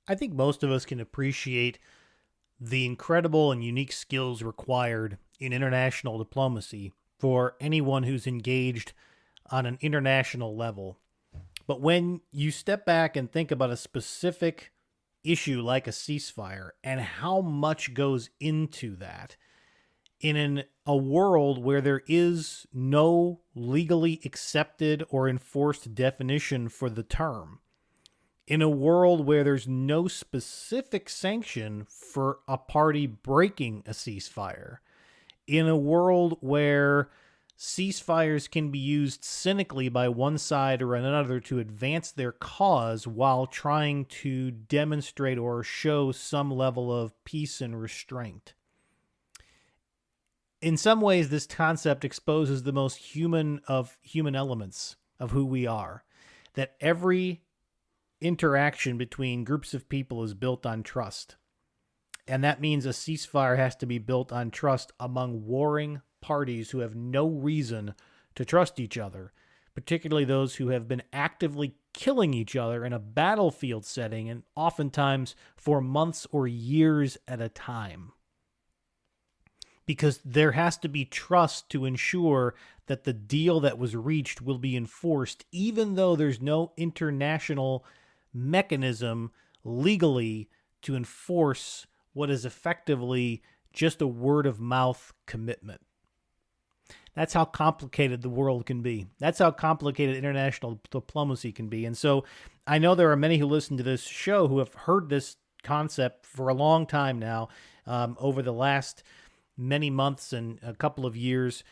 I think most of us can appreciate the incredible and unique skills required in international diplomacy for anyone who's engaged on an international level. But when you step back and think about a specific issue like a ceasefire and how much goes into that a world where there is no legally accepted or enforced definition for the term, in a world where there's no specific sanction for a party breaking a ceasefire, in a world where ceasefires can be used cynically by one side or another to advance their cause while trying to demonstrate or show some level of peace and restraint. In some ways, this concept exposes the most human of human elements of who we are, that every interaction between groups of people is built on trust. And that means a ceasefire has to be built on trust among warring parties who have no reason to trust each other, particularly those who have been actively killing each other in a battlefield setting and oftentimes for months or years at a time. Because there has to be trust to ensure that the deal that was reached will be enforced, even though there's no international mechanism legally to enforce what is effectively just a word of mouth commitment. That's how complicated the world can be. That's how complicated international diplomacy can be. And so I know there are many who listen to this show who have heard this concept for a long time now, over the last many months and a couple of years,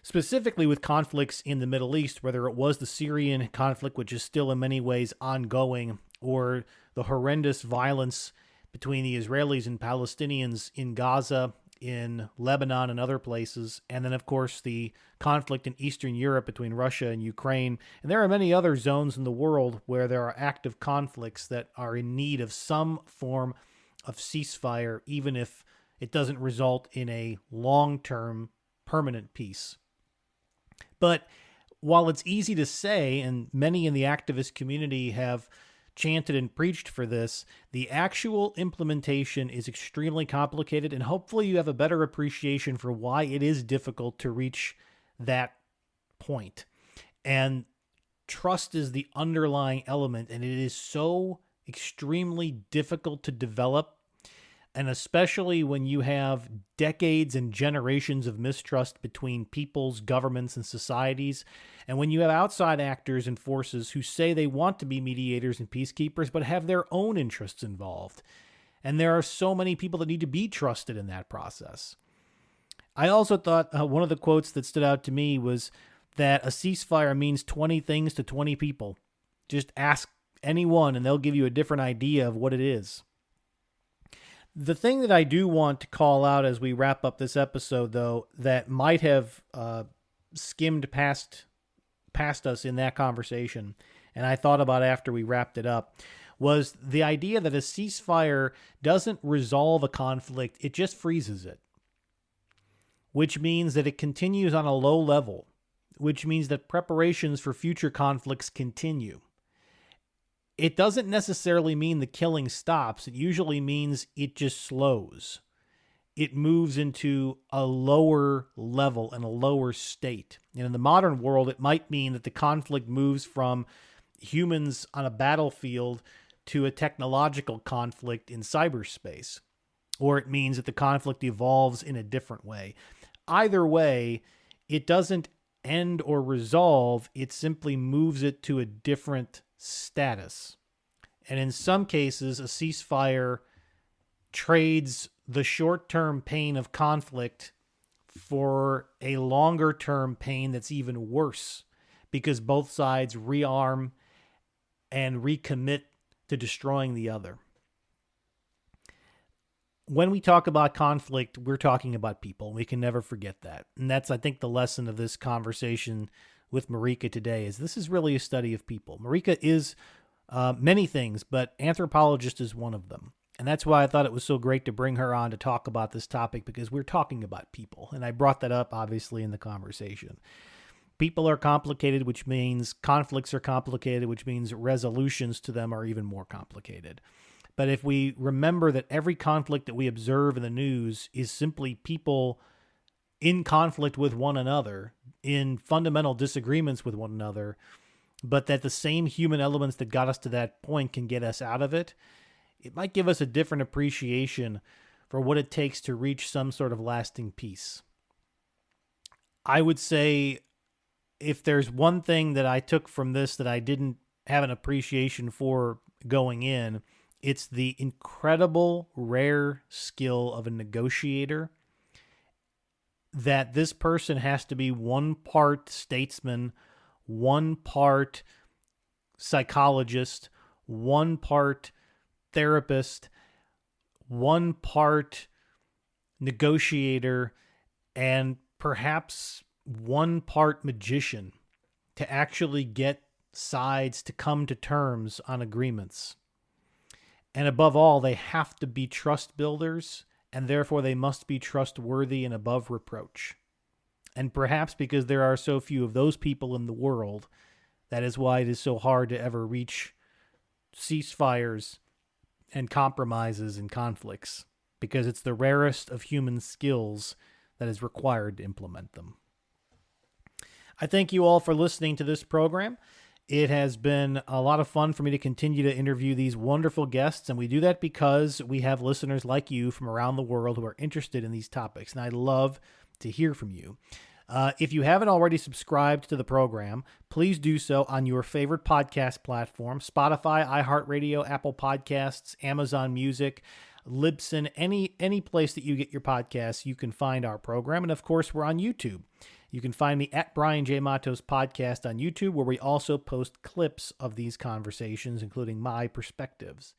specifically with conflicts in the Middle East, whether it was the Syrian conflict, which is still in many ways ongoing, or the horrendous violence between the Israelis and Palestinians in Gaza, in Lebanon and other places, and then, of course, the conflict in Eastern Europe between Russia and Ukraine. And there are many other zones in the world where there are active conflicts that are in need of some form of ceasefire, even if it doesn't result in a long-term permanent peace. But while it's easy to say, and many in the activist community have chanted and preached for this, the actual implementation is extremely complicated, and hopefully you have a better appreciation for why it is difficult to reach that point. And trust is the underlying element, and it is so extremely difficult to develop. And especially when you have decades and generations of mistrust between peoples, governments, and societies, and when you have outside actors and forces who say they want to be mediators and peacekeepers but have their own interests involved. And there are so many people that need to be trusted in that process. I also thought one of the quotes that stood out to me was that a ceasefire means 20 things to 20 people. Just ask anyone and they'll give you a different idea of what it is. The thing that I do want to call out as we wrap up this episode, though, that might have skimmed past us in that conversation, and I thought about after we wrapped it up, was the idea that a ceasefire doesn't resolve a conflict, it just freezes it, which means that it continues on a low level, which means that preparations for future conflicts continue. It doesn't necessarily mean the killing stops. It usually means it just slows. It moves into a lower level and a lower state. And in the modern world, it might mean that the conflict moves from humans on a battlefield to a technological conflict in cyberspace. Or it means that the conflict evolves in a different way. Either way, it doesn't end or resolve. It simply moves it to a different status. And in some cases, a ceasefire trades the short-term pain of conflict for a longer-term pain that's even worse because both sides rearm and recommit to destroying the other. When we talk about conflict, we're talking about people. We can never forget that. And that's, I think, the lesson of this conversation with Marika today is this is really a study of people. Marika is many things, but anthropologist is one of them. And that's why I thought it was so great to bring her on to talk about this topic, because we're talking about people. And I brought that up, obviously, in the conversation. People are complicated, which means conflicts are complicated, which means resolutions to them are even more complicated. But if we remember that every conflict that we observe in the news is simply people in conflict with one another, in fundamental disagreements with one another, but that the same human elements that got us to that point can get us out of it, it might give us a different appreciation for what it takes to reach some sort of lasting peace. I would say if there's one thing that I took from this that I didn't have an appreciation for going in, it's the incredible, rare skill of a negotiator, that this person has to be one part statesman, one part psychologist, one part therapist, one part negotiator, and perhaps one part magician to actually get sides to come to terms on agreements. And above all, they have to be trust builders, and therefore they must be trustworthy and above reproach. And perhaps because there are so few of those people in the world, that is why it is so hard to ever reach ceasefires and compromises and conflicts, because it's the rarest of human skills that is required to implement them. I thank you all for listening to this program. It has been a lot of fun for me to continue to interview these wonderful guests, and we do that because we have listeners like you from around the world who are interested in these topics, and I love to hear from you. If you haven't already subscribed to the program, please do so on your favorite podcast platform: Spotify, iHeartRadio, Apple Podcasts, Amazon Music, Libsyn, any place that you get your podcasts, you can find our program. And of course, we're on YouTube. You can find me at Brian J. Matos Podcast on YouTube, where we also post clips of these conversations, including my perspectives.